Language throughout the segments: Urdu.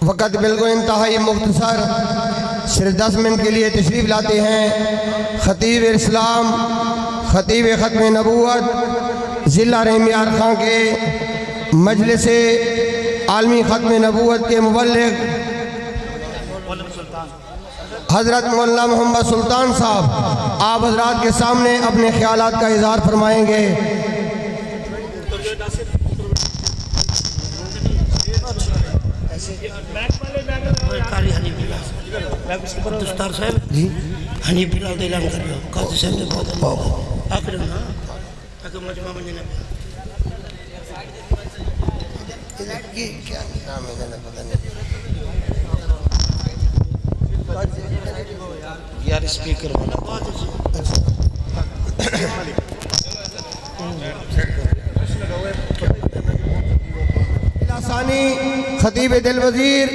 وقت بالکل انتہائی مختصر صرف 10 منٹ کے لیے تشریف لاتے ہیں خطیب اسلام خطیب ختم نبوت ضلع رحمیار خان کے مجلس عالمی ختم نبوت کے مبلغ حضرت مولانا محمد سلطان صاحب آپ حضرات کے سامنے اپنے خیالات کا اظہار فرمائیں گے۔ دستار صاحب جی حنیف بلال اعلان کر رہے ہو قاضی صاحب نے بہت آخر نا اگر مجمع منجنے یار اسپیکر والا بہت ثانی خطیب دل وزیر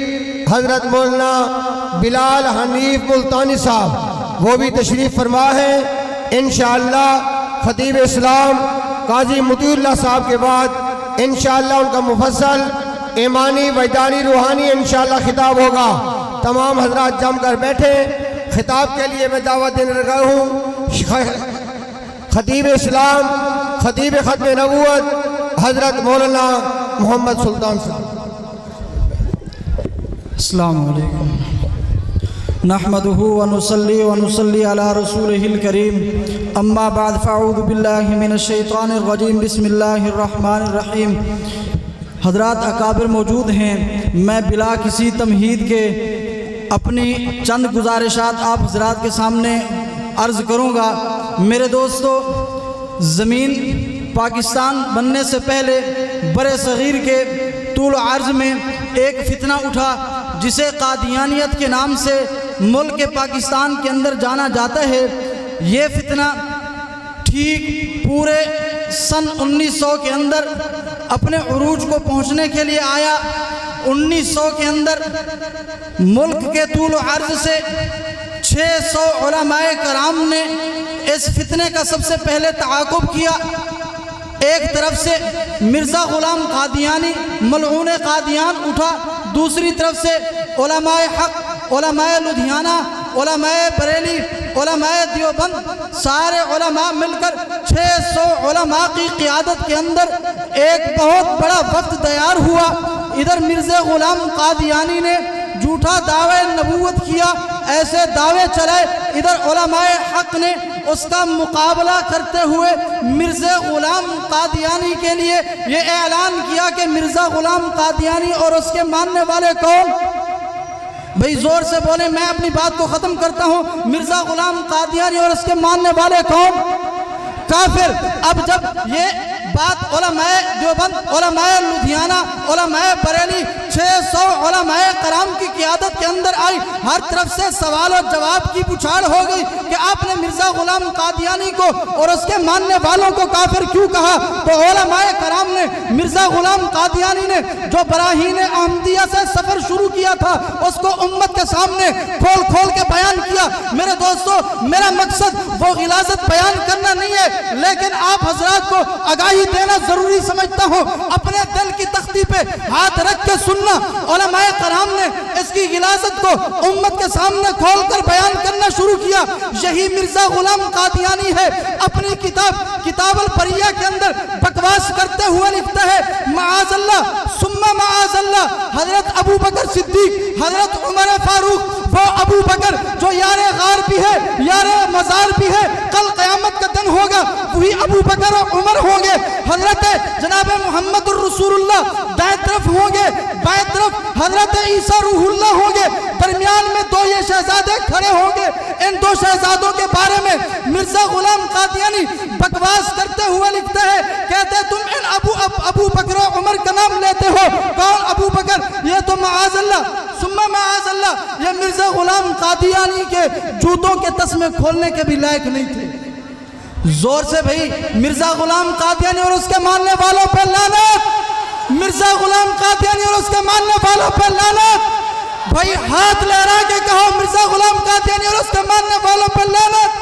حضرت مولانا بلال حنیف ملتانی صاحب وہ بھی تشریف فرما ہے۔ انشاءاللہ خطیب اسلام قاضی مطیع اللہ صاحب کے بعد انشاءاللہ ان کا مفصل ایمانی وجدانی روحانی انشاءاللہ خطاب ہوگا۔ تمام حضرات جم کر بیٹھے، خطاب کے لیے میں دعوت دینے لگا ہوں خطیب اسلام خطیب ختم نبوت حضرت مولانا محمد سلطان صاحب۔ السلام علیکم نحمده ونصلي ونصلي على رسوله الكريم اما بعد فاعوذ باللہ من الشیطان الرجیم بسم اللہ الرحمن الرحیم۔ حضرات اکابر موجود ہیں، میں بلا کسی تمہید کے اپنی چند گزارشات آپ حضرات کے سامنے عرض کروں گا۔ میرے دوستو، زمین پاکستان بننے سے پہلے برِ صغیر کے طول عرض میں ایک فتنہ اٹھا جسے قادیانیت کے نام سے ملک پاکستان کے اندر جانا جاتا ہے۔ یہ فتنہ ٹھیک پورے سن 1900 کے اندر اپنے عروج کو پہنچنے کے لیے آیا۔ 1900 کے اندر ملک کے طول و عرض سے 600 علماء کرام نے اس فتنے کا سب سے پہلے تعاقب کیا۔ ایک طرف سے مرزا غلام قادیانی ملعون قادیان اٹھا، دوسری طرف سے علماء حق، علماء لدھیانہ، علماء بریلی، علماء دیوبند، سارے علماء مل کر 600 علماء کی قیادت کے اندر ایک بہت بڑا وفد تیار ہوا۔ ادھر مرزا غلام قادیانی نے جھوٹا دعوی نبوت کیا، ایسے دعوے چلائے، ادھر علماء حق نے اس کا مقابلہ کرتے ہوئے مرزا غلام قادیانی کے لیے یہ اعلان کیا کہ مرزا غلام قادیانی اور اس کے ماننے والے کون؟ بھئی زور سے بولیں، میں اپنی بات کو ختم کرتا ہوں۔ مرزا غلام قادیانی اور اس کے ماننے والے کون؟ کافر۔ اب جب یہ بات علماء دیوبند، علماء لدھیانہ، علماء بریلی 600 علماء کرام کی قیادت کے اندر آئی، ہر طرف سے سوال و جواب کی پچھاڑ ہو گئی کہ آپ نے مرزا غلام قادیانی کو اور اس کے ماننے والوں کو کافر کیوں کہا؟ تو علماء کرام نے مرزا غلام قادیانی نے جو براہین احمدیہ سے سفر شروع کیا تھا اس کو امت کے سامنے کھول کھول کے بیان کیا۔ میرے دوستو، میرا مقصد وہ غلاظت بیان کرنا نہیں ہے، لیکن آپ حضرات کو آگاہی دینا ضروری سمجھتا ہوں۔ اپنے دل کی تختی پہ ہاتھ رکھ کے سننا، علماء کرام نے اس کی غلاظت کو امت کے سامنے کھول کر بیان کرنا شروع کیا۔ یہی مرزا غلام قادیانی ہے، اپنی کتاب البریہ کے اندر بکواس کرتے ہوئے لکھتا ہے معاذ اللہ ثم معاذ اللہ حضرت ابو بکر صدیق، حضرت عمر فاروق، وہ ابو بکر جو یار غار بھی ہے، یار مزار بھی ہے، کل قیامت کا دن ہوگا وہی ابو بکر اور عمر ہوں گے۔ حضرت جناب محمد الرسول اللہ دائیں طرف ہوں گے، بائیں طرف حضرت عیسیٰ روح اللہ ہوں گے، درمیان میں دو یہ شہزادے کھڑے ہوں گے۔ ان دو شہزادوں کے بارے میں مرزا غلام قادیانی بکواس کرتے ہوئے لکھتا ہے، کہتے تم ان ابو بکر و عمر کا نام لیتے ہو، کون ابو بکر؟ یہ تو معاذ اللہ ثم معاذ اللہ، یہ مرزا غلام قادیانی کے جوتوں کے تسمے کھولنے کے بھی لائق نہیں تھے۔ زور سے بھئی مرزا غلام قادیانی اور اس کے ماننے والوں پہ لعنت، مرزا غلام قادیانی اور اس کے ماننے والوں پہ لعنت۔ بھئی ہاتھ لہرا کے کہو مرزا غلام قادیانی اور اس کے ماننے والوں پہ لعنت۔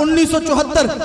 1974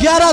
11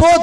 2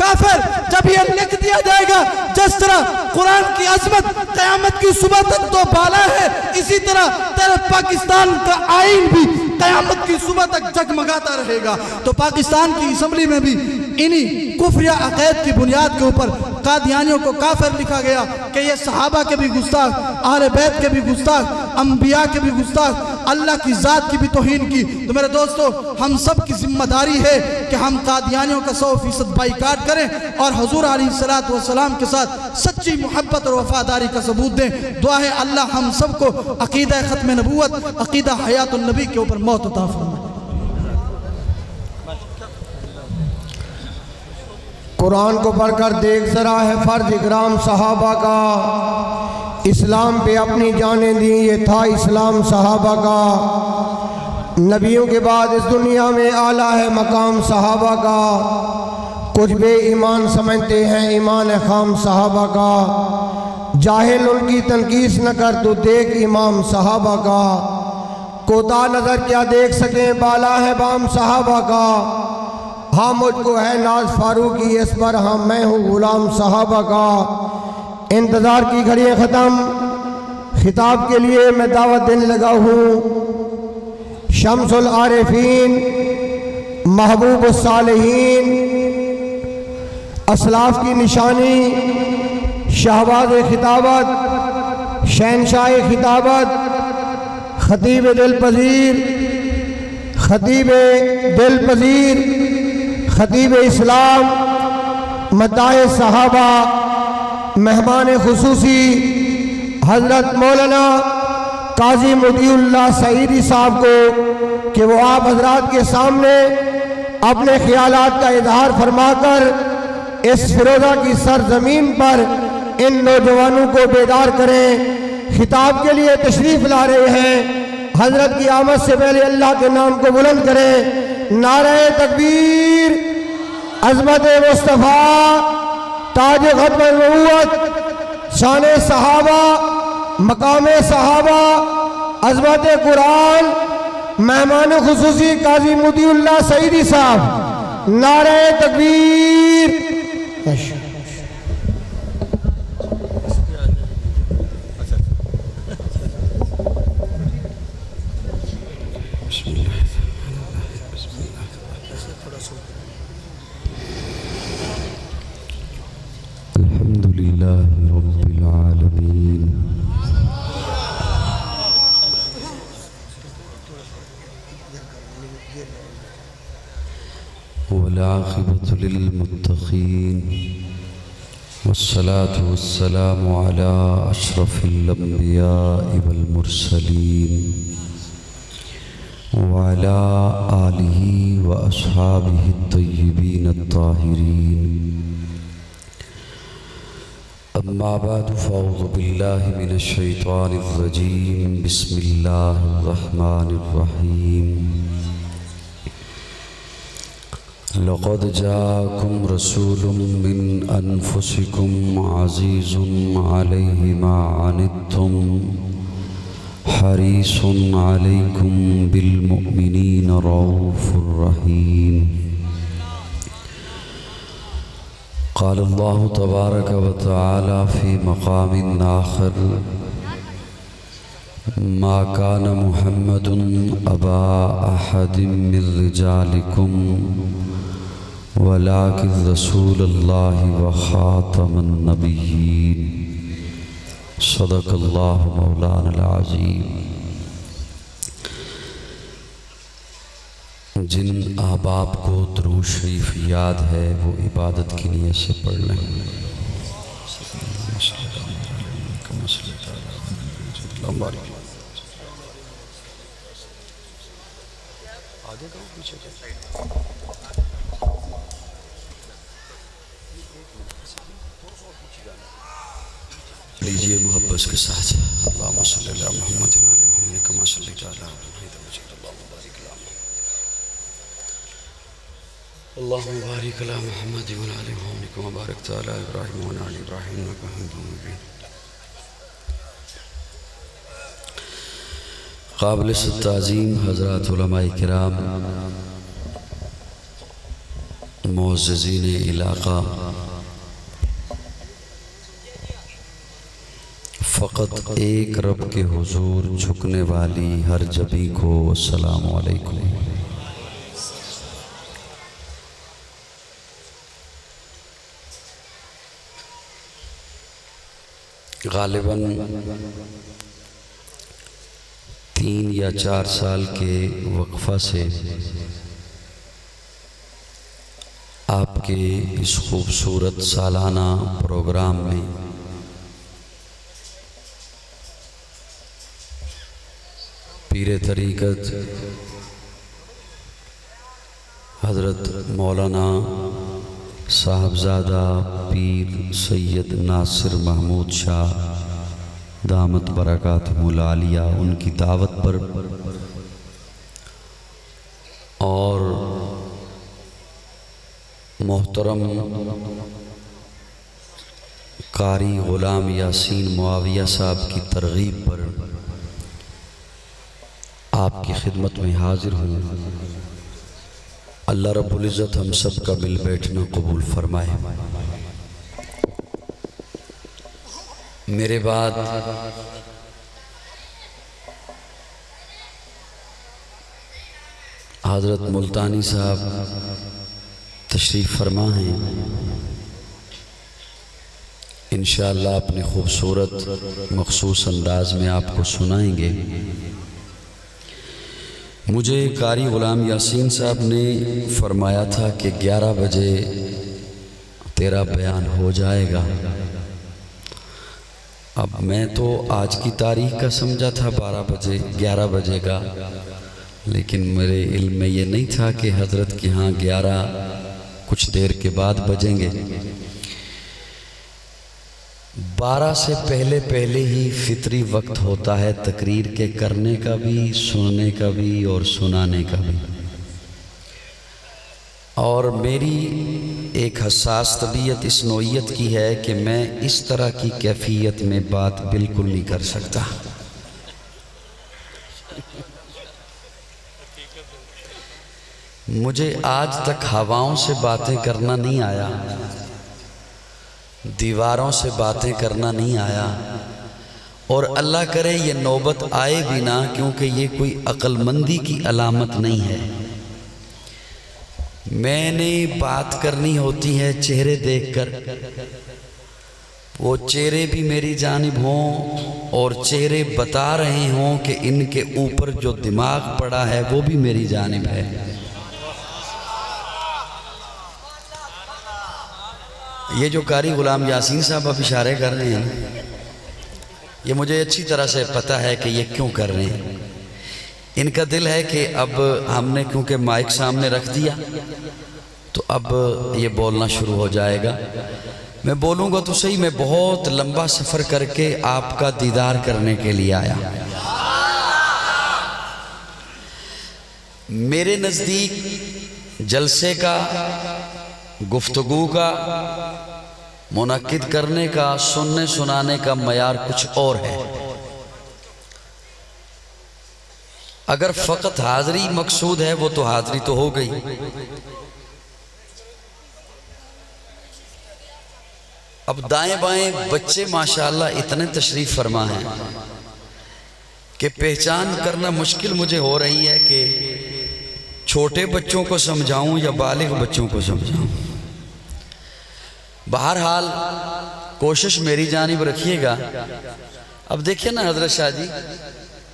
کافر جب یہ لکھ دیا جائے گا جس طرح قرآن کی عظمت قیامت کی صبح تک تو بالا ہے، اسی طرح تیرے پاکستان کا آئین بھی قیامت کی صبح تک جگمگاتا رہے گا۔ تو پاکستان کی اسمبلی میں بھی انہی کفریہ عقائد کی بنیاد کے اوپر قادیانیوں کو کافر لکھا گیا کہ یہ صحابہ کے بھی گستاخ، اہل بیت کے بھی گستاخ، انبیاء کے بھی گستاخ، اللہ کی ذات کی بھی توہین کی۔ تو میرے دوستو، ہم سب کی ذمہ داری ہے کہ ہم قادیانیوں کا 100% بائیکاٹ کریں اور حضور علیہ السلام کے ساتھ سچی محبت اور وفاداری کا ثبوت دیں۔ دعا ہے اللہ ہم سب کو عقیدہ ختم نبوت، عقیدہ حیات النبی کے اوپر موت عطا فرمائے۔ قرآن کو پڑھ کر دیکھ ذرا ہے فرض اکرام صحابہ کا، اسلام پہ اپنی جانیں دیں یہ تھا اسلام صحابہ کا، نبیوں کے بعد اس دنیا میں اعلیٰ ہے مقام صحابہ کا، کچھ بے ایمان سمجھتے ہیں ایمان خام صحابہ کا، جاہل ان کی تنقیس نہ کر تو دیکھ امام صحابہ کا، کوتا نظر کیا دیکھ سکیں بالا ہے بام صحابہ کا، ہاں مجھ کو ہے ناز فاروقی اس پر ہاں میں ہوں غلام صحابہ کا۔ انتظار کی گھڑیاں ختم، خطاب کے لیے میں دعوت دینے لگا ہوں شمس العارفین، محبوب الصالحین، اسلاف کی نشانی، شہباز خطابت، شہنشاہ خطابت، خطیب دل پذیر، خطیب دل پذیر، خطیب اسلام، مداح صحابہ، مہمان خصوصی حضرت مولانا قاضی مطیع اللہ سعیدی صاحب کو کہ وہ آپ حضرات کے سامنے اپنے خیالات کا اظہار فرما کر اس فیروزہ کی سرزمین پر ان نوجوانوں کو بیدار کریں۔ خطاب کے لیے تشریف لا رہے ہیں، حضرت کی آمد سے پہلے اللہ کے نام کو بلند کریں۔ نعرہ تکبیر، عظمت مصطفیٰ، تاج ختم نبوت، شان صحابہ، مقام صحابہ، عظمت قرآن، مہمان خصوصی قاضی مطیع اللہ سعیدی صاحب، نعرہ تکبیر۔ الحمدللہ رب العالمین والعاقبۃ للمتقین والصلاة والسلام علی اشرف الانبیاء والمرسلین وعلی آلہ واصحابہ الطیبین الطاہرین۔ اما بعد فاعوذ باللہ من الشیطان الرجیم، بسم اللہ الرحمن الرحیم۔ لقد جاءكم رسول من انفسكم عزيز عليه ما عنتم حريص عليكم بالمؤمنين رؤوف رحيم۔ قال الله تبارك وتعالى في مقام آخر: ما كان محمد أبا أحد من رجالكم ولكن رسول الله وخاتم النبيين۔ صدق الله مولانا العظيم۔ جن احباب کو درود شریف یاد ہے وہ عبادت کی نیت سے پڑھ لیں۔ لیجئے محبت کے ساتھ اللہم صلی اللہ محمد علی محمد کما صلیت علی اللہم بارک علی محمد علی محمد کما بارکت علی ابراہیم وعلی ابراہیم انک حمید مجید۔ قابل تعظیم حضرات علماء کرام، معززین علاقہ، فقط ایک رب کے حضور جھکنے والی ہر جبی کو السلام علیکم۔ غالباً 3 یا 4 سال کے وقفہ سے آپ کے اس خوبصورت سالانہ پروگرام میں پیر طریقت حضرت مولانا صاحبزادہ پیر سید ناصر محمود شاہ دامت برکاتہم العالیہ ان کی دعوت پر اور محترم قاری غلام یاسین معاویہ صاحب کی ترغیب پر آپ کی خدمت میں حاضر ہوں۔ اللہ رب العزت ہم سب کا مل بیٹھنا قبول فرمائے۔ میرے بعد حضرت ملتانی صاحب تشریف فرما ہیں، انشاءاللہ اپنے خوبصورت مخصوص انداز میں آپ کو سنائیں گے۔ مجھے قاری غلام یاسین صاحب نے فرمایا تھا کہ 11 بجے تیرا بیان ہو جائے گا۔ اب میں تو آج کی تاریخ کا سمجھا تھا 12 بجے 11 بجے کا، لیکن میرے علم میں یہ نہیں تھا کہ حضرت کے ہاں 11 کچھ دیر کے بعد بجیں گے۔ 12 سے پہلے ہی فطری وقت ہوتا ہے تقریر کے کرنے کا بھی، سننے کا بھی اور سنانے کا بھی، اور میری ایک حساس طبیعت اس نوعیت کی ہے کہ میں اس طرح کی کیفیت میں بات بالکل نہیں کر سکتا۔ مجھے آج تک ہواؤں سے باتیں کرنا نہیں آیا، دیواروں سے باتیں کرنا نہیں آیا، اور اللہ کرے یہ نوبت آئے بھی نہ، کیونکہ یہ کوئی عقل مندی کی علامت نہیں ہے۔ میں نے بات کرنی ہوتی ہے چہرے دیکھ کر، وہ چہرے بھی میری جانب ہوں اور چہرے بتا رہے ہوں کہ ان کے اوپر جو دماغ پڑا ہے وہ بھی میری جانب ہے۔ یہ جو قاری غلام یاسین صاحب اب اشارے کر رہے ہیں، یہ مجھے اچھی طرح سے پتہ ہے کہ یہ کیوں کر رہے ہیں۔ ان کا دل ہے کہ اب ہم نے کیونکہ مائک سامنے رکھ دیا تو اب یہ بولنا شروع ہو جائے گا۔ میں بولوں گا تو صحیح، میں بہت لمبا سفر کر کے آپ کا دیدار کرنے کے لیے آیا۔ میرے نزدیک جلسے کا، گفتگو کا، منعقد کرنے کا، سننے سنانے کا معیار کچھ اور ہے۔ اگر فقط حاضری مقصود ہے وہ تو حاضری تو ہو گئی، اب دائیں بائیں بچے ماشاءاللہ اتنے تشریف فرما ہیں کہ پہچان کرنا مشکل مجھے ہو رہی ہے کہ چھوٹے بچوں کو سمجھاؤں یا بالغ بچوں کو سمجھاؤں۔ بہرحال کوشش میری جانب رکھیے گا۔ اب دیکھیں نا حضرت شاہ جی،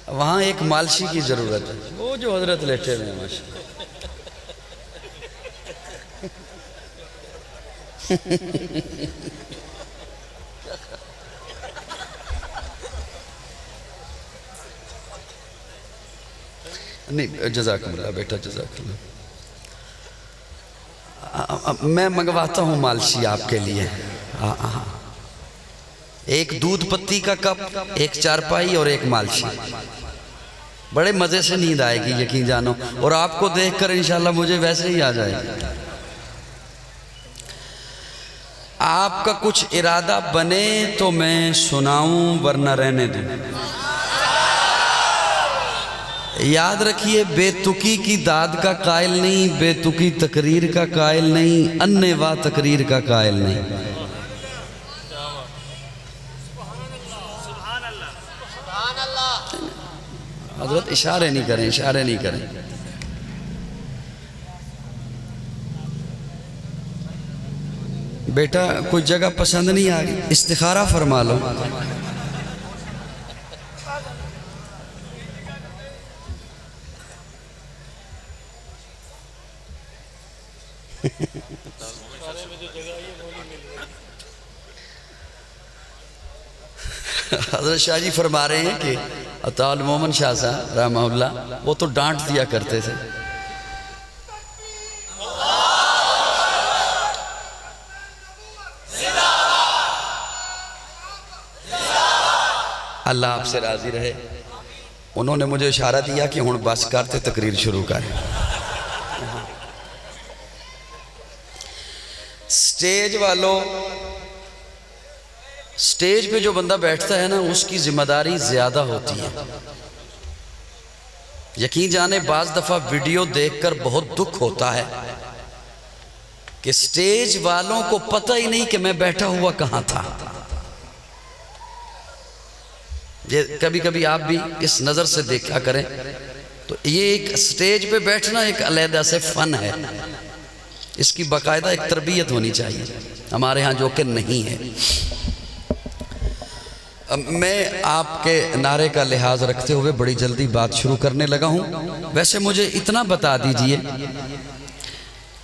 وہاں ایک مالشی کی ضرورت ہے، وہ جو حضرت لیٹے ہوئے ہیں ماشاءاللہ۔ نہیں جزاک اللہ بیٹا، جزاک اللہ۔ میں منگواتا ہوں مالشی آپ کے لیے، ایک دودھ پتی کا کپ، ایک چارپائی اور ایک مالشی۔ بڑے مزے سے نیند آئے گی یقین جانو، اور آپ کو دیکھ کر انشاءاللہ مجھے ویسے ہی آ جائے گی۔ آپ کا کچھ ارادہ بنے تو میں سناؤں ورنہ رہنے دوں۔ یاد رکھیے، بے تکی کی داد کا قائل نہیں، بے تکی تقریر کا قائل نہیں، انے وا تقریر کا قائل نہیں۔ حضرت اشارے نہیں کریں، اشارے نہیں کریں۔ بیٹا کوئی جگہ پسند نہیں آ گئی، استخارہ فرما لو۔ حضرت شاہ جی فرما رہے ہیں کہ عطا المومن شاہ صاحب رحمہ اللہ وہ تو ڈانٹ دیا کرتے تھے۔ اللہ آپ سے راضی رہے، انہوں نے مجھے اشارہ دیا کہ ہن بس کرتے تقریر شروع کریں۔ سٹیج والوں، سٹیج پہ جو بندہ بیٹھتا ہے نا اس کی ذمہ داری زیادہ ہوتی ہے۔ یقین جانے بعض دفعہ ویڈیو دیکھ کر بہت دکھ ہوتا ہے کہ سٹیج والوں کو پتہ ہی نہیں کہ میں بیٹھا ہوا کہاں تھا۔ یہ کبھی کبھی آپ بھی اس نظر سے دیکھا کریں تو یہ ایک سٹیج پہ بیٹھنا ایک علیحدہ سے فن ہے، اس کی باقاعدہ ایک تربیت ہونی چاہیے، ہمارے ہاں جو کہ نہیں ہے۔ میں آپ کے نعرے کا لحاظ رکھتے ہوئے بڑی جلدی بات شروع کرنے لگا ہوں۔ ویسے مجھے اتنا بتا دیجئے،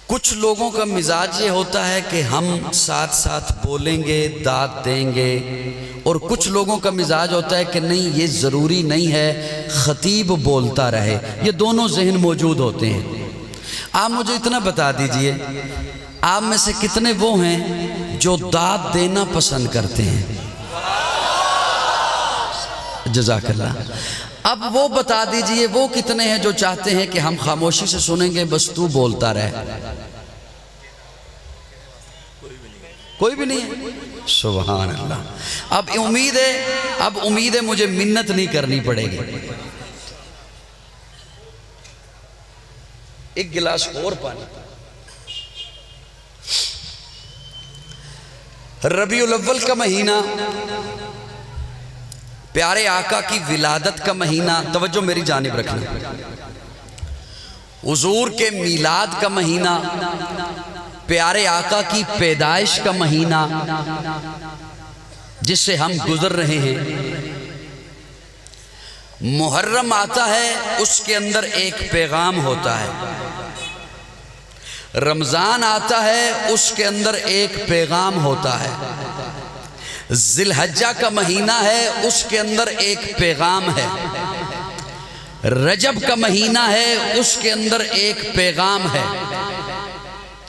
کچھ لوگوں کا مزاج یہ ہوتا ہے کہ ہم ساتھ ساتھ بولیں گے، داد دیں گے، اور کچھ لوگوں کا مزاج ہوتا ہے کہ نہیں یہ ضروری نہیں ہے خطیب بولتا رہے۔ یہ دونوں ذہن موجود ہوتے ہیں۔ آپ مجھے اتنا بتا دیجئے، آپ میں سے کتنے وہ ہیں جو داد دینا پسند کرتے ہیں؟ جزاک اللہ۔ اب وہ بتا دیجئے وہ کتنے ہیں جو چاہتے ہیں کہ ہم خاموشی سے سنیں گے، بس تو بولتا رہے؟ کوئی بھی نہیں ہے؟ سبحان اللہ۔ اب امید ہے مجھے منت نہیں کرنی پڑے گی۔ ایک گلاس اور پانی۔ ربیع الاول کا مہینہ، پیارے آقا کی ولادت کا مہینہ، توجہ میری جانب رکھنا، حضور کے میلاد کا مہینہ، پیارے آقا کی پیدائش کا مہینہ جس سے ہم گزر رہے ہیں۔ محرم آتا ہے، اس کے اندر ایک پیغام ہوتا ہے۔ رمضان آتا ہے، اس کے اندر ایک پیغام ہوتا ہے۔ ذی الحجہ کا مہینہ ہے، اس کے اندر ایک پیغام ہے۔ رجب کا مہینہ ہے، اس کے اندر ایک پیغام ہے۔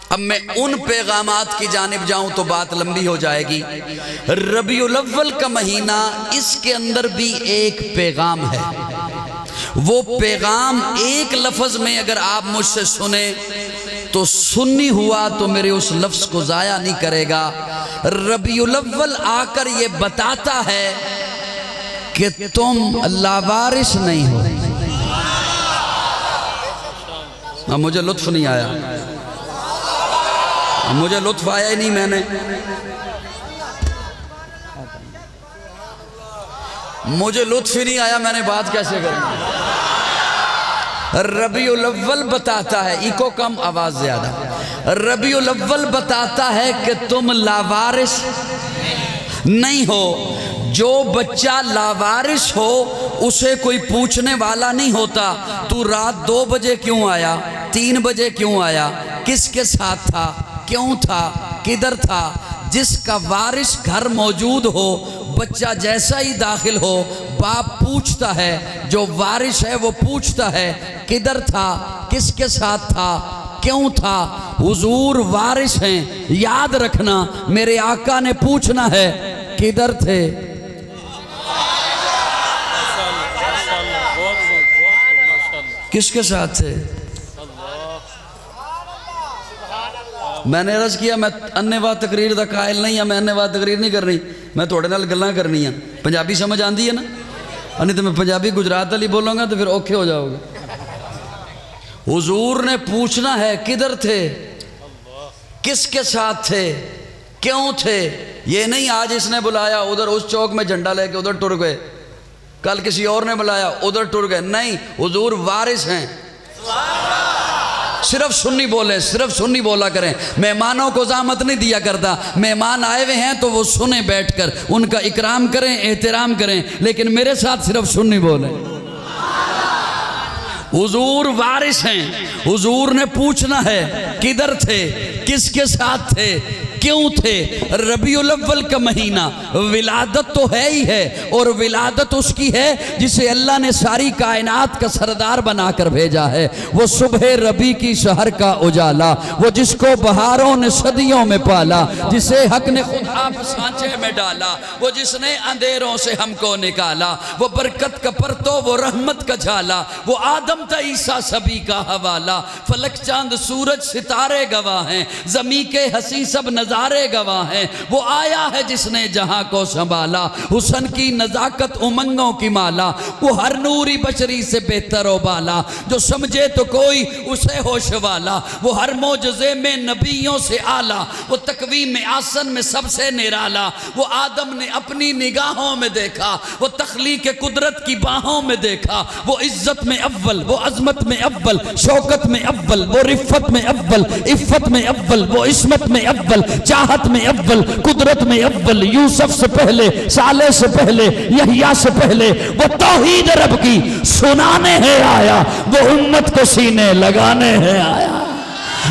اب میں ان پیغامات کی جانب جاؤں تو بات لمبی ہو جائے گی۔ ربیع الاول کا مہینہ، اس کے اندر بھی ایک پیغام ہے۔ وہ پیغام ایک لفظ میں اگر آپ مجھ سے سنیں تو سنی ہوا تو میرے اس لفظ کو ضائع نہیں کرے گا۔ ربیع الاول آ کر یہ بتاتا ہے کہ تم لاوارث نہیں ہو۔ مجھے لطف نہیں آیا، مجھے لطف آیا ہی نہیں، مجھے لطف ہی نہیں آیا، میں نے بات کیسے کرنی؟ ربیع الاول بتاتا ہے، ایکو کم آواز زیادہ، ربیع الاول بتاتا ہے کہ تم لاوارث نہیں ہو۔ جو بچہ لاوارث ہو اسے کوئی پوچھنے والا نہیں ہوتا تو رات 2 بجے کیوں آیا، 3 بجے کیوں آیا، کس کے ساتھ تھا، کیوں تھا، کدھر تھا۔ جس کا وارث گھر موجود ہو، بچہ جیسا ہی داخل ہو باپ پوچھتا ہے، جو وارث ہے وہ پوچھتا ہے کدھر تھا، کس کے ساتھ تھا، کیوں تھا۔ حضور وارث ہیں، یاد رکھنا میرے آقا نے پوچھنا ہے کدھر تھے۔ کس کے ساتھ تھے؟ میں نے عرض کیا میں انیوا تقریر دا قائل نہیں ہوں، میں انیوا تقریر نہیں کرنی، میں تھوڑے نال گلاں کرنی ہیں۔ پنجابی سمجھ آندی ہے نا؟ نہیں تو میں پنجابی گجرات والی بولوں گا تو پھر اوکھے ہو جاؤ گے. حضور نے پوچھنا ہے کدھر تھے, کس کے ساتھ تھے, کیوں تھے. یہ نہیں آج اس نے بلایا ادھر اس چوک میں جھنڈا لے کے ادھر ٹر گئے, کل کسی اور نے بلایا ادھر ٹر گئے. نہیں, حضور وارث ہیں. صرف سنی بولیں, صرف سنی بولا کریں. مہمانوں کو زحمت نہیں دیا کرتا. مہمان آئے ہوئے ہیں تو وہ سنیں بیٹھ کر, ان کا اکرام کریں, احترام کریں, لیکن میرے ساتھ صرف سنی بولیں. حضور وارث ہیں. حضور نے پوچھنا ہے کدھر تھے, کس کے ساتھ تھے, کیوں تھے. ربیع الاول کا مہینہ ولادت تو ہے ہی ہے, اور ولادت اس کی ہے جسے اللہ نے ساری کائنات کا سردار بنا کر بھیجا ہے. وہ صبح ربیع کی شہر کا اجالا, وہ جس کو بہاروں نے صدیوں میں پالا, جسے حق نے خود آپ سانچے میں ڈالا, وہ جس نے اندھیروں سے ہم کو نکالا, وہ برکت کا پرتو, وہ رحمت کا جھالا, وہ آدم تا عیسیٰ سبھی کا حوالہ. فلک چاند سورج ستارے گواہ ہیں, زمین کے ہنسی سب نظارے گواہ ہیں. وہ آیا ہے جس نے جہاں کو سنبھالا, حسن کی نزاکت امنگوں کی مالا, وہ ہر نوری بشری سے بہتر و بالا, جو سمجھے تو کوئی اسے ہوش والا, وہ ہر معجزے میں نبیوں سے اعلیٰ, وہ تقویم آسن میں سب سے نرالا. وہ آدم نے اپنی نگاہوں میں دیکھا, وہ تخلیق قدرت کی باہوں میں دیکھا. وہ عزت میں اول, وہ عظمت میں اول, شوکت میں اول, وہ رفت میں اول, عفت میں اول, وہ عصمت میں اول, چاہت میں اول, قدرت میں اول. یوسف سے پہلے, صالح سے پہلے, یحییٰ سے پہلے, وہ توحید رب کی سنانے ہے آیا, وہ امت کو سینے لگانے ہے آیا.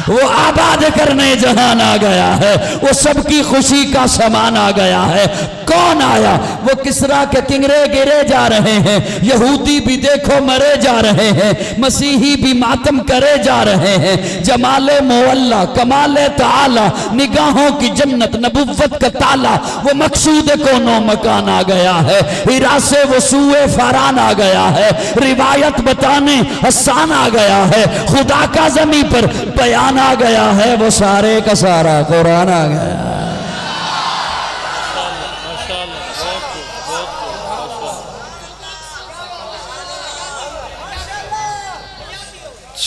وہ آباد کرنے جہان آ گیا ہے, وہ سب کی خوشی کا سامان آ گیا ہے. کون آیا؟ وہ کسرا کے کنگرے گرے جا رہے ہیں, یہودی بھی دیکھو مرے جا رہے ہیں, مسیحی بھی ماتم کرے جا رہے ہیں. جمال مولا, کمال تعالی, نگاہوں کی جنت, نبوت کا تالا, وہ مقصود کونوں مکان آ گیا ہے. ہیرا سے وہ سوئے فاران آ گیا ہے, روایت بتانے حسان آ گیا ہے. خدا کا زمین پر بیان آ گیا ہے, وہ سارے کا سارا قرآن آ گیا ہے.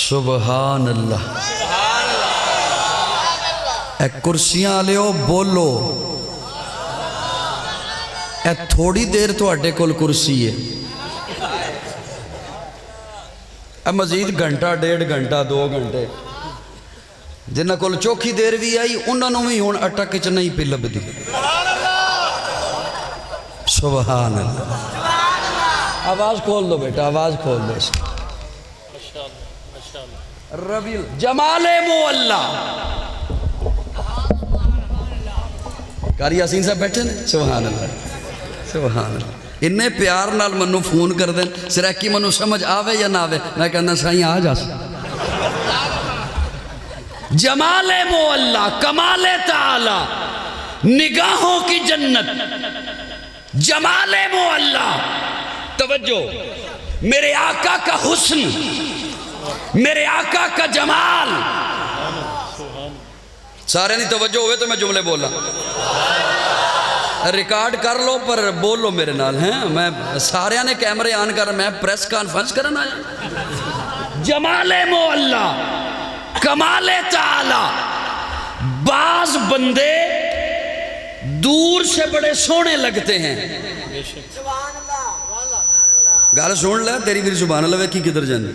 سبحان اللہ. اے کرسیاں لیو بولو, اے تھوڑی دیر تو اڈے کول کرسی ہے, اے مزید گھنٹہ, 1.5 گھنٹہ, 2 گھنٹے, جنہ کول چوکھی دیر بھی آئی انہوں نے بھی ہون اٹک چ نہیں پی لبدی. سبحان اللہ. آواز کھول دو بیٹا, آواز کھول دو. ربیع جمال مولا. قاری یاسین صاحب بیٹھے نے. سبحان اللہ, سبحان اللہ. انہیں پیار نال منو فون کر دیں, سریکی منو سمجھ آوے یا نہ آوے, میں کہنا سائیں آ جا سا. جمال مولا, کمال تعالی, نگاہوں کی جنت, جمال مولا. توجہ, میرے آقا کا حسن, میرے آقا کا جمال. سارے نہیں توجہ ہوئے تو میں جملے بولا, ریکارڈ کر لو پر بولو میرے نال ہیں. میں سارے نے کیمرے آن کر میں پریس کانفرنس کرنا آیا. جمال مولا, کمال تعالی. بعض بندے دور سے بڑے سونے لگتے ہیں. گال سن لے, تیری بھی سبحان اللہ ویکھی کدھر جانے.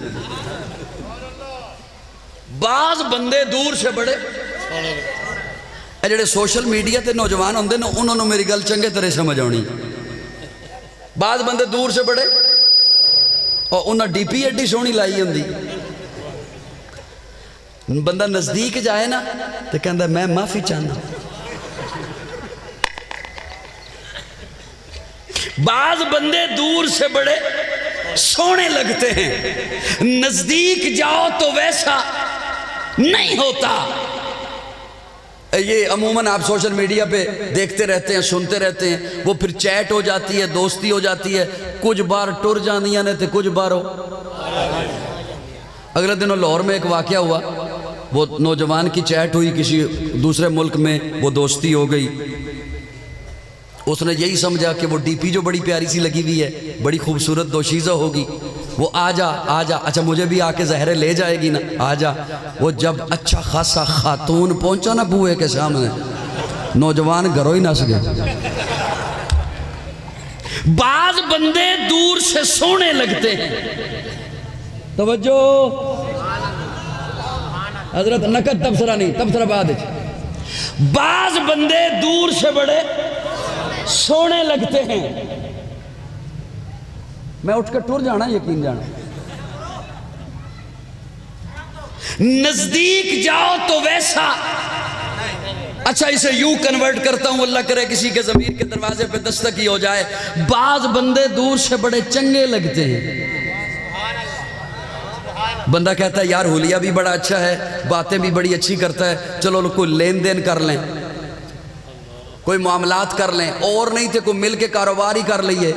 بعض بندے دور سے بڑے, اے جڑے سوشل میڈیا تے نوجوان ہوندے نے انہوں نے میری گل چنگے طرح سمجھ آنی. بعض بندے دور سے بڑے اور انہاں ڈی پی ایڈی سونی لائی ہوندی, بندہ نزدیک جائے نا تو کہندا میں معافی چاہنا. بعض بندے دور سے بڑے سونے لگتے ہیں, نزدیک جاؤ تو ویسا نہیں ہوتا. یہ عموماً آپ سوشل میڈیا پہ دیکھتے رہتے ہیں, سنتے رہتے ہیں. وہ پھر چیٹ ہو جاتی ہے, دوستی ہو جاتی ہے, کچھ بار ٹر جاندیاں نے تے کچھ بار ہو. اگلے دنوں لاہور میں ایک واقعہ ہوا, وہ نوجوان کی چیٹ ہوئی کسی دوسرے ملک میں, وہ دوستی ہو گئی. اس نے یہی سمجھا کہ وہ ڈی پی جو بڑی پیاری سی لگی ہوئی ہے، بڑی خوبصورت دوشیزہ ہوگی، وہ آ جا اچھا مجھے بھی آ کے زہرے لے جائے گی نا، آ جا۔ وہ جب اچھا خاصا خاتون پہنچا نا بوئے کے سامنے، نوجوان گھروں ہی نس گئے۔ بعض بندے دور سے سونے لگتے ہیں، توجہ حضرت، نقد تبصرہ نہیں، تبصرہ بعد۔ بعض بندے دور سے بڑے سونے لگتے ہیں، میں اٹھ کر ٹور جانا، یقین جانا، نزدیک جاؤ تو ویسا۔ اچھا اسے یوں کنورٹ کرتا ہوں، اللہ کرے کسی کے ضمیر کے دروازے پہ دستک ہی ہو جائے۔ بعض بندے دور سے بڑے چنگے لگتے ہیں، بندہ کہتا ہے یار حلیہ بھی بڑا اچھا ہے، باتیں بھی بڑی اچھی کرتا ہے، چلو کوئی لین دین کر لیں، کوئی معاملات کر لیں، اور نہیں تھے کوئی مل کے کاروبار ہی کر لئیے،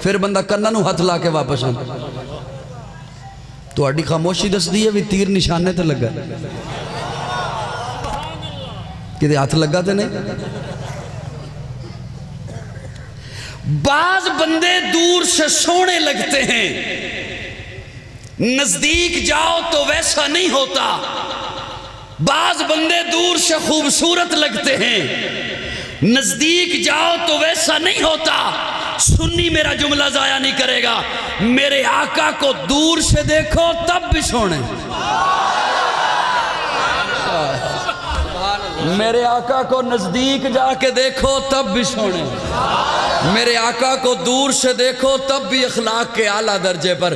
پھر بندہ کننوں ہاتھ لا کے واپس آن۔ تو اڈی خاموشی دس دی ہے بھی تیر نشانے تے لگا، کہ ہاتھ لگا تے نہیں۔ بعض بندے دور سے سونے لگتے ہیں، نزدیک جاؤ تو ویسا نہیں ہوتا۔ بعض بندے دور سے خوبصورت لگتے ہیں، نزدیک جاؤ تو ویسا نہیں ہوتا۔ سنی میرا جملہ ضائع نہیں کرے گا، میرے آقا کو دور سے دیکھو تب بھی سونے، میرے آقا کو نزدیک جا کے دیکھو تب بھی سونے، میرے آقا کو دور سے دیکھو تب بھی اخلاق کے اعلیٰ درجے پر،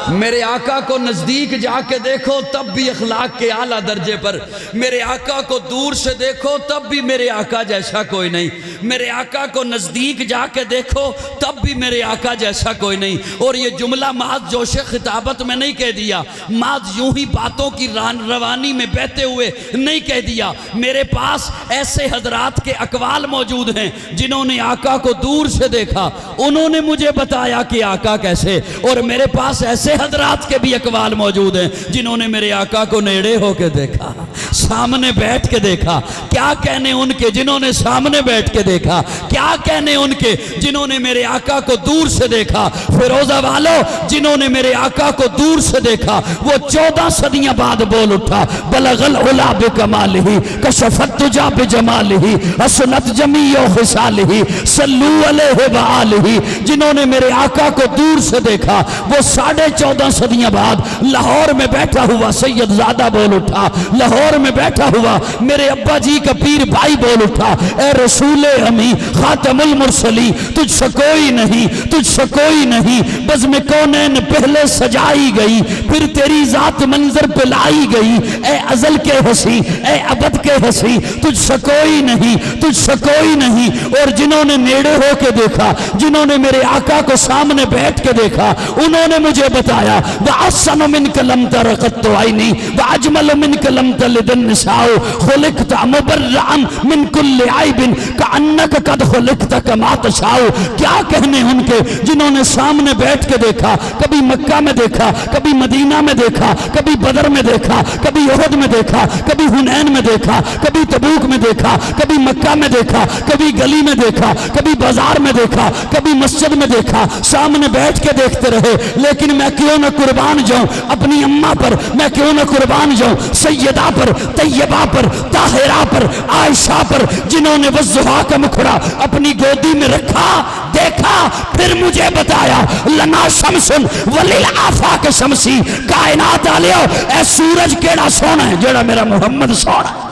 میرے آقا کو نزدیک جا کے دیکھو تب بھی اخلاق کے اعلیٰ درجے پر، میرے آقا کو دور سے دیکھو تب بھی میرے آقا جیسا کوئی نہیں، میرے آقا کو نزدیک جا کے دیکھو تب بھی میرے آقا جیسا کوئی نہیں۔ اور یہ جملہ محض جوش خطابت میں نہیں کہہ دیا، محض یوں ہی باتوں کی روانی میں بہتے ہوئے نہیں کہہ دیا۔ میرے پاس ایسے حضرات کے اقوال موجود ہیں جنہوں نے آقا کو دور سے دیکھا، انہوں نے مجھے بتایا کہ آقا کیسے، اور میرے پاس ایسے حضرات کے بھی اقوال موجود ہیں جنہوں نے میرے آقا کو نیڑے ہو کے دیکھا، سامنے بیٹھ کے دیکھا۔ کیا کہنے ان کے جنہوں نے سامنے بیٹھ کے دیکھا، کیا کہنے ان کے جنہوں نے میرے آقا کو دور سے دیکھا۔ فیروزہ والو جنہوں نے میرے آقا کو دور سے دیکھا، وہ 14 صدیاں بعد بول اٹھا، بلغ العلا بکمالہ کشف الدجی بجمالہ حسنت جمیع خصالہ صلو علیہ وآلہ۔ جنہوں نے میرے آقا کو دور سے دیکھا، وہ 14.5 صدیاں بعد لاہور میں بیٹھا ہوا سید زادہ بول اٹھا، لاہور میں بیٹھا ہوا میرے ابا جی کا پیر بھائی بول اٹھا، اے رسول امی خاتم المرسلی، تجھ سے کوئی نہیں، تجھ سے کوئی نہیں، بزم کونین پہلے سجائی گئی، پھر تیری ذات منظر پہ لائی گئی، اے ازل کے ہنسی، اے ابد کے ہنسی، تجھ سے کوئی نہیں، تجھ سے کوئی نہیں۔ اور جنہوں نے نیڑے ہو کے دیکھا، جنہوں نے میرے آقا کو سامنے بیٹھ کے دیکھا، انہوں نے مجھے بتایا وَأَحْسَنُ مِنْكَ لَمْ تَرَ قَطُّ عَيْنِي وَأَجْمَلُ مِنْكَ لَمْ تَلِدِ النِّسَاءُ خُلِقْتَ مُبَرَّئًا مِنْ كُلِّ عَيْبٍ كَأَنَّكَ قَدْ خُلِقْتَ كَمَا تَشَاءُ۔ کیا کہنے ان کے جنہوں نے سامنے بیٹھ کے دیکھا، کبھی مکہ میں دیکھا، کبھی مدینہ میں دیکھا، کبھی بدر میں دیکھا، کبھی احد میں دیکھا، کبھی حنین میں دیکھا، کبھی تبوک میں دیکھا، کبھی مکہ میں دیکھا، کبھی گلی میں دیکھا، کبھی بازار میں دیکھا، کبھی مسجد میں دیکھا، سامنے بیٹھ کے دیکھتے رہے۔ لیکن میں کیوں نہ قربان جاؤں اپنی اماں پر، میں کیوں نہ قربان جاؤں سیدہ پر، طیبہ پر، طاہرہ پر، عائشہ پر، جنہوں نے والضحیٰ کا مکھڑا اپنی گودی میں رکھا، دیکھا، پھر مجھے بتایا لنا شمس وللآفاق شمسی، کائنات آلیو اے سورج کیڑا سونا ہے جڑا میرا محمد سونا ہے۔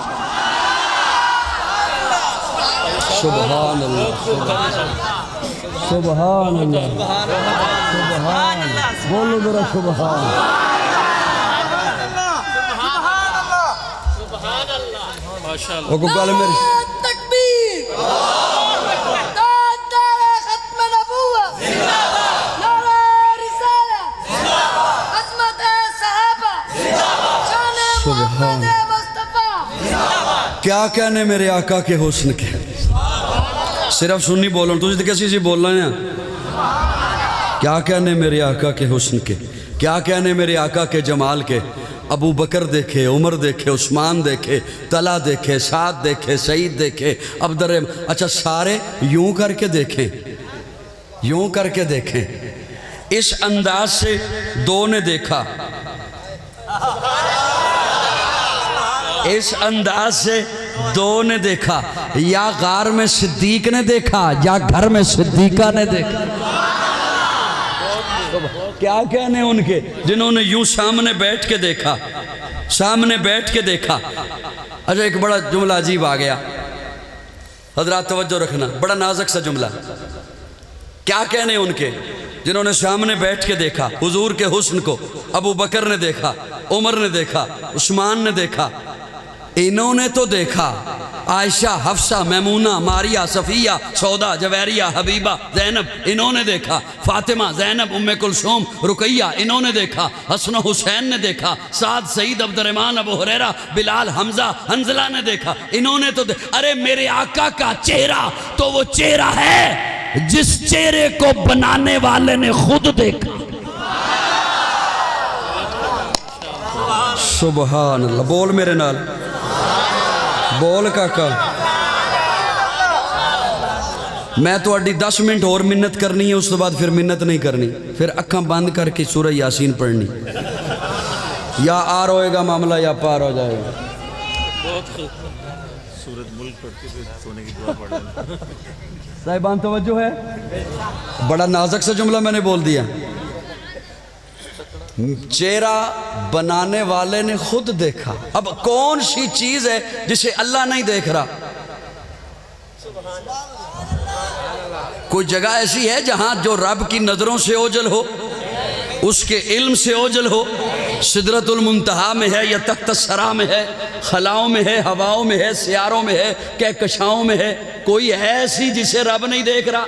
سبحان اللہ، سبحان اللہ، سبحان اللہ، بولو ذرا سبحان اللہ۔ وہ کو گل میری تکبیر، نعرہ ختم نبوت، نعرہ رسالت، عظمت صحابہ، شان محمد مصطفیٰ۔ کیا کہنے میرے آقا کے حسن کے، صرف سنی بولن تجھے تو کسی سی بولنا ہے۔ کیا کہنے میرے آقا کے حسن کے، کیا کہنے میرے آقا کے جمال کے، ابو بکر دیکھے، عمر دیکھے، عثمان دیکھے، طلحہ دیکھے، سعد دیکھے، سعید دیکھے، اچھا سارے یوں کر کے دیکھیں، یوں کر کے دیکھیں۔ اس انداز سے دو نے دیکھا، اس انداز سے دو نے دیکھا، یا غار میں صدیق نے دیکھا یا گھر میں صدیقہ نے دیکھا۔ کیا کہنے ان کے جنہوں نے یوں سامنے بیٹھ کے دیکھا، سامنے بیٹھ کے دیکھا۔ اچھا ایک بڑا جملہ عجیب آ گیا، حضرات توجہ رکھنا، بڑا نازک سا جملہ۔ کیا کہنے ان کے جنہوں نے سامنے بیٹھ کے دیکھا حضور کے حسن کو؟ ابو بکر نے دیکھا، عمر نے دیکھا، عثمان نے دیکھا۔ انہوں نے تو دیکھا عائشہ، حفصہ، میمونہ، ماریہ، صفیہ، سودا، جویریہ، حبیبہ، زینب، انہوں نے دیکھا فاطمہ، زینب، ام کلثوم، رقیہ، انہوں نے دیکھا حسن و حسین نے دیکھا، سعد، سعید، عبد الرحمن، ابو ہریرہ، بلال، حمزہ، حنظلہ نے دیکھا، انہوں نے تو ارے میرے آقا کا چہرہ تو وہ چہرہ ہے جس چہرے کو بنانے والے نے خود دیکھا۔ سبحان اللہ، بول میرے نال، بول کاکا۔ میں تو اڈی 10 منٹ اور منت کرنی ہے، اس کے بعد پھر منت نہیں کرنی، پھر اکھاں بند کر کے سورہ یاسین پڑھنی، یا آر ہوئے گا معاملہ یا پار ہو جائے گا۔ سورۃ ملک پڑھتے پھر سونے کی دعا پڑھ لینا۔ صاحبان توجہ ہے، بڑا نازک سا جملہ میں نے بول دیا۔ چہرہ بنانے والے نے خود دیکھا۔ اب کون سی چیز ہے جسے اللہ نہیں دیکھ رہا؟ کوئی جگہ ایسی ہے جہاں جو رب کی نظروں سے اوجل ہو، اس کے علم سے اوجل ہو؟ سدرۃ المنتہا میں ہے یا تحت الثری میں ہے، خلاؤں میں ہے، ہواؤں میں ہے، سیاروں میں ہے، کہکشاؤں میں ہے؟ کوئی ہے ایسی جسے رب نہیں دیکھ رہا؟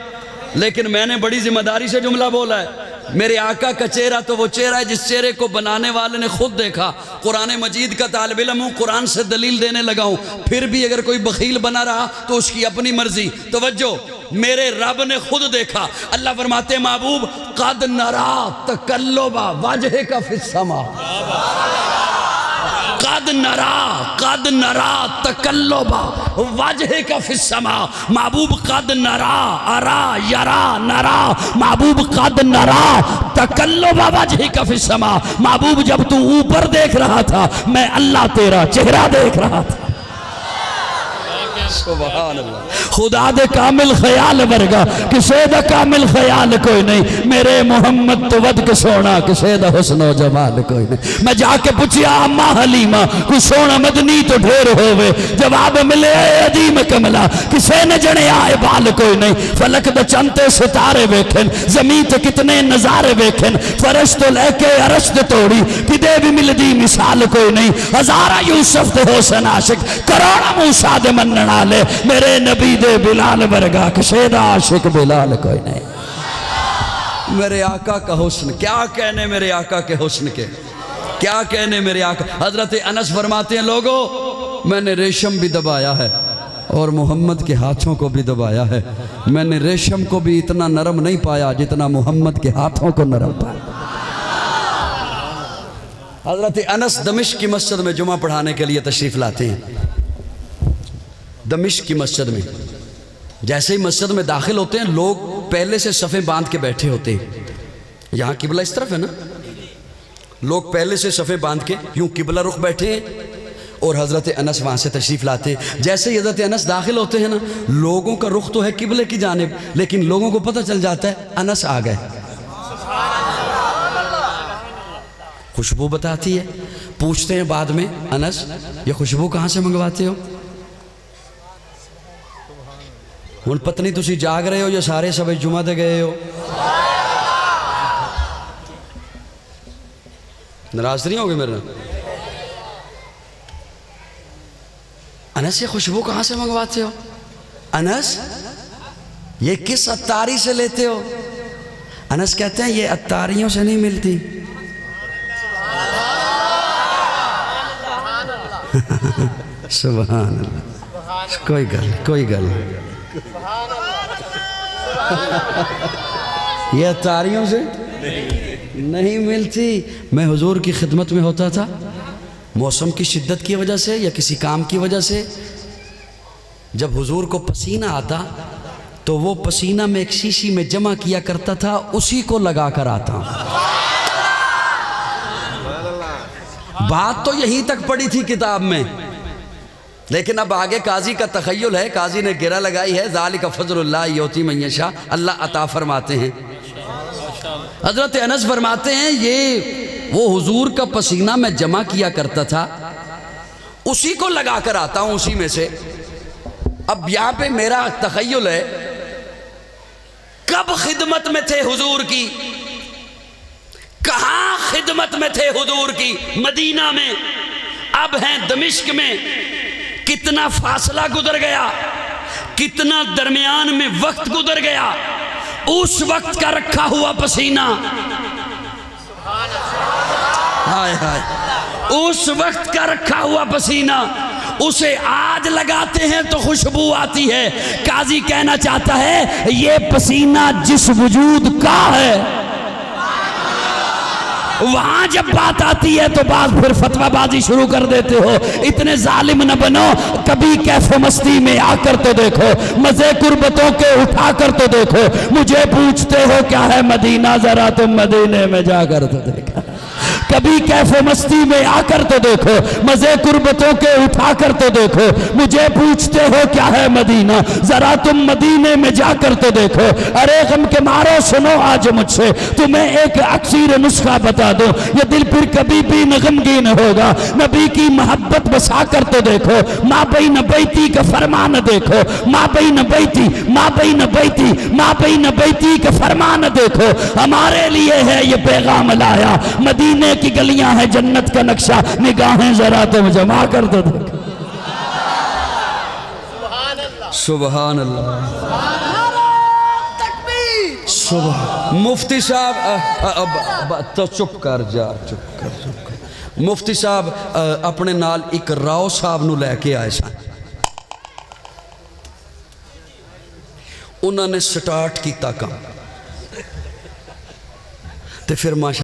لیکن میں نے بڑی ذمہ داری سے جملہ بولا ہے، میرے آقا کا چہرہ تو وہ چہرہ ہے جس چہرے کو بنانے والے نے خود دیکھا۔ قرآن مجید کا طالب علم ہوں، قرآن سے دلیل دینے لگا ہوں، پھر بھی اگر کوئی بخیل بنا رہا تو اس کی اپنی مرضی۔ توجہ، میرے رب نے خود دیکھا۔ اللہ فرماتے ہیں محبوب قد نرا تقلب وجہک فی السماء، قد نرا تقلب وجہک فی السماء۔ محبوب قد نرا، ارا، یرا، نرا، محبوب قد نرا تقلب وجہک فی السماء۔ محبوب جب تو اوپر دیکھ رہا تھا میں اللہ تیرا چہرہ دیکھ رہا تھا۔ سبحان اللہ، خدا دے کامل خیال ورگا کسے دا کامل خیال کوئی نہیں، میرے محمد تو ود کے سونا کسے دا حسن و جمال کوئی نہیں۔ میں جا کے پوچھیا اماں حلیمہ کوئی سونا مدنی تو ڈھیر ہوئے، جواب ملے اے عدیم کملا کسے نے جنے آئے بال کوئی نہیں۔ فلک دا چنتے ستارے ویکھن، زمین تے کتنے نظارے ویکھن، فرش تو لے کے عرش دے توڑی کدے بھی مل دی مثال کوئی نہیں۔ ہزارہ یوسف دے حسن عاشق، کروڑا موسیٰ دے منن والے، میرے نبی دے بلال ورگا کسے دا عاشق بلال کوئی نہیں۔ میرے آقا کا حسن، کیا کہنے میرے آقا کے حسن کے، کیا کہنے میرے آقا۔ حضرت انس فرماتے ہیں لوگوں میں نے ریشم بھی دبایا ہے اور محمد کے ہاتھوں کو بھی دبایا ہے، میں نے ریشم کو بھی اتنا نرم نہیں پایا جتنا محمد کے ہاتھوں کو نرم پایا۔ حضرت انس دمشق کی مسجد میں جمعہ پڑھانے کے لیے تشریف لاتے ہیں۔ دمشق کی مسجد میں جیسے ہی مسجد میں داخل ہوتے ہیں لوگ پہلے سے صفیں باندھ کے بیٹھے ہوتے ہیں، یہاں قبلہ اس طرف ہے نا، لوگ پہلے سے صفیں باندھ کے یوں قبلہ رخ بیٹھے ہیں اور حضرت انس وہاں سے تشریف لاتے ہیں۔ جیسے ہی حضرت انس داخل ہوتے ہیں نا، لوگوں کا رخ تو ہے قبلے کی جانب، لیکن لوگوں کو پتہ چل جاتا ہے انس آ گئے۔ خوشبو بتاتی ہے، پوچھتے ہیں بعد میں انس یہ خوشبو کہاں سے منگواتے ہو؟ ہن پتنی تسی جاگ رہے ہو یا سارے سب جمعہ دے گئے ہو؟ ناراض نہیں ہوگے میرے نام؟ انس یہ خوشبو کہاں سے منگواتے ہو؟ انس یہ کس عطاری سے لیتے ہو؟ انس کہتے ہیں یہ عطاریوں سے نہیں ملتی۔ سبحان اللہ، کوئی گل یہ عطاریوں سے نہیں ملتی۔ میں حضور کی خدمت میں ہوتا تھا، موسم کی شدت کی وجہ سے یا کسی کام کی وجہ سے جب حضور کو پسینہ آتا تو وہ پسینہ میں ایک شیشی میں جمع کیا کرتا تھا، اسی کو لگا کر آتا. بات تو یہیں تک پڑی تھی کتاب میں، لیکن اب آگے قاضی کا تخیل ہے. قاضی نے گرہ لگائی ہے، ذالک فضل اللہ یؤتی من یشاء، اللہ عطا فرماتے ہیں. حضرت انس فرماتے ہیں یہ وہ حضور کا پسینہ میں جمع کیا کرتا تھا، اسی کو لگا کر آتا ہوں اسی میں سے. اب یہاں پہ میرا تخیل ہے، کب خدمت میں تھے حضور کی، کہاں خدمت میں تھے حضور کی؟ مدینہ میں، اب ہیں دمشق میں. کتنا فاصلہ گزر گیا، کتنا درمیان میں وقت گزر گیا. اس وقت کا رکھا ہوا پسینہ، ہائے ہائے، اس وقت کا رکھا ہوا پسینہ اسے آج لگاتے ہیں تو خوشبو آتی ہے. قاضی کہنا چاہتا ہے یہ پسینہ جس وجود کا ہے، وہاں جب بات آتی ہے تو بعض پھر فتوہ بازی شروع کر دیتے ہو. اتنے ظالم نہ بنو، کبھی کیف و مستی میں آ کر تو دیکھو، مزے قربتوں کے اٹھا کر تو دیکھو. مجھے پوچھتے ہو کیا ہے مدینہ، ذرا تم مدینے میں جا کر تو دیکھو. کبھی کیف و مستی میں آ کر تو دیکھو، مزے قربتوں کے اٹھا کر تو دیکھو. مجھے پوچھتے ہو کیا ہے مدینہ، ذرا تم مدینے میں جا کر تو دیکھو. ارے غم کے مارو سنو آج مجھ سے، تمہیں ایک اکثیر نسخہ بتا دو، یہ دل پھر کبھی بھی غمگین ہوگا. نبی کی محبت بسا کر تو دیکھو، ماں بین بیتی کا فرمان دیکھو، ماں بین بیتی، ماں بین بیتی، ماں بین بیتی کا فرمان دیکھو. ہمارے لیے ہے یہ پیغام لایا، مدینے کی گلیاں ہیں جنت کا نقشہ، نگاہیں ذرا تم جما کر دو دیکھو. سبحان اللہ، مفتی صاحب تو چپ کر جا، چپ کر. مفتی صاحب اپنے نال ایک راؤ صاحب نو لے کے آئے سن. انہوں نے سٹارٹ کیتا کام تے پھر ماشاء